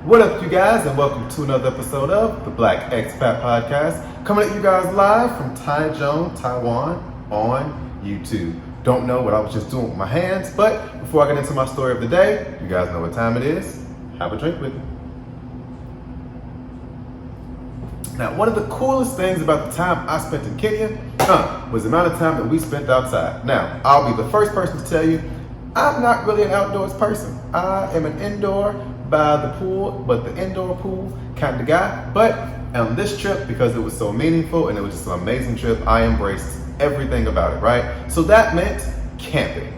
What up, you guys, and welcome to another episode of the Black Expat Podcast, coming at you guys live from Taichung, Taiwan, on YouTube. Don't know what I was just doing with my hands, but before I get into my story of the day, you guys know what time it is. Have a drink with me. Now, one of the coolest things about the time I spent in Kenya was the amount of time that we spent outside. Now, I'll be the first person to tell you, I'm not really an outdoors person. I am an indoor by the pool, but the indoor pool kind of guy. But on this trip, because it was so meaningful and it was just an amazing trip, I embraced everything about it, right? So that meant camping.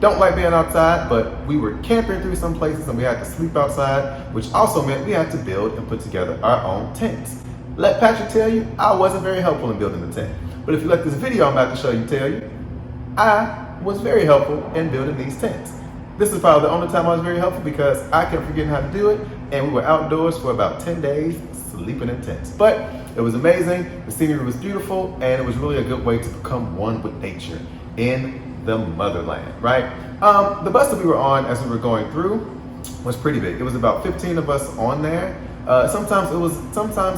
Don't like being outside, but we were camping through some places and we had to sleep outside, which also meant we had to build and put together our own tents. Let Patrick tell you, I wasn't very helpful in building the tent. But if you let this video I'm about to show you tell you, I was very helpful in building these tents. This is probably the only time I was very helpful because I kept forgetting how to do it, and we were outdoors for about 10 days sleeping in tents. But it was amazing, the scenery was beautiful, and it was really a good way to become one with nature in the motherland, right? The bus that we were on as we were going through was pretty big. It was about 15 of us on there. Sometimes it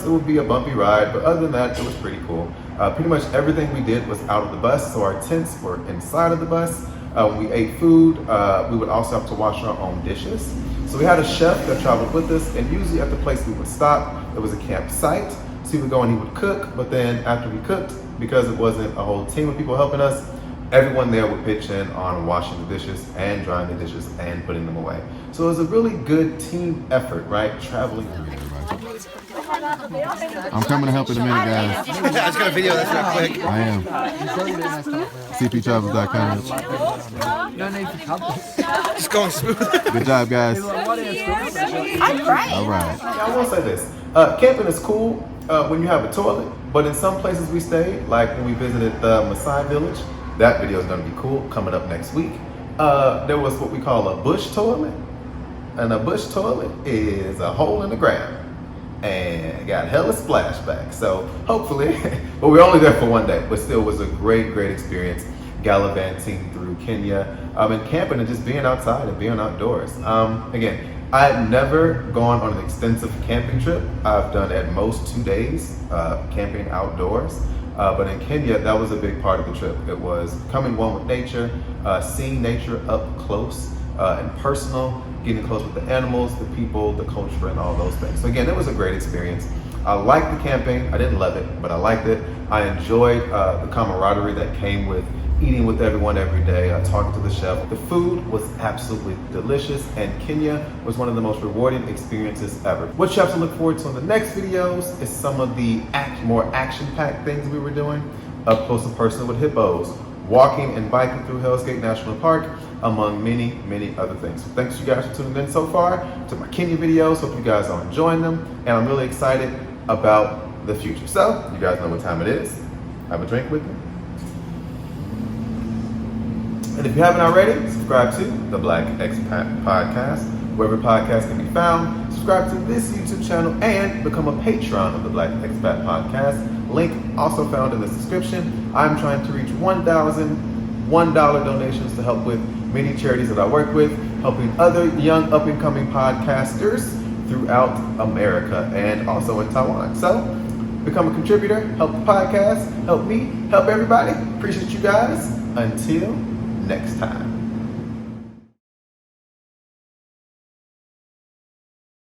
would be a bumpy ride, but other than that, it was pretty cool. Pretty much everything we did was out of the bus, so our tents were inside of the bus. When we ate food, we would also have to wash our own dishes. So we had a chef that traveled with us, and usually at the place we would stop, there was a campsite. So he would go and he would cook, but then after we cooked, because it wasn't a whole team of people helping us, everyone there would pitch in on washing the dishes and drying the dishes and putting them away. So it was a really good team effort, right? Traveling. I'm coming to help in a minute, guys. I was going to video this real quick. I am. CPtravels.com. No need for couples. Just going smooth. Good job, guys. I'm right. All right. I will say this, camping is cool when you have a toilet, but in some places we stayed, like when we visited the Maasai village, that video is going to be cool, coming up next week. There was what we call a bush toilet, and a bush toilet is a hole in the ground and got hella splashback. So hopefully, but we were only there for one day, but still was a great experience gallivanting through Kenya and camping and just being outside and being outdoors. Again, I've never gone on an extensive camping trip. I've done at most 2 days camping outdoors. But in Kenya, that was a big part of the trip. It was becoming one with nature, seeing nature up close and personal, getting close with the animals, the people, the culture, and all those things. So again, it was a great experience. I liked the camping. I didn't love it, but I liked it. I enjoyed the camaraderie that came with eating with everyone every day, talking to the chef. The food was absolutely delicious, and Kenya was one of the most rewarding experiences ever. What you have to look forward to in the next videos is some of the more action-packed things we were doing, up close and personal with hippos, walking and biking through Hell's Gate National Park, among many other things. So thanks you guys for tuning in so far to my Kenya videos. Hope you guys are enjoying them, and I'm really excited about the future. So, you guys know what time it is. Have a drink with me. And if you haven't already, subscribe to the Black Expat Podcast, wherever podcasts can be found. Subscribe to this YouTube channel and become a patron of the Black Expat Podcast. Link also found in the description. I'm trying to reach 1,000 $1 donations to help with many charities that I work with, helping other young up-and-coming podcasters throughout America and also in Taiwan. So, become a contributor, help the podcast, help me, help everybody. Appreciate you guys. Until next time.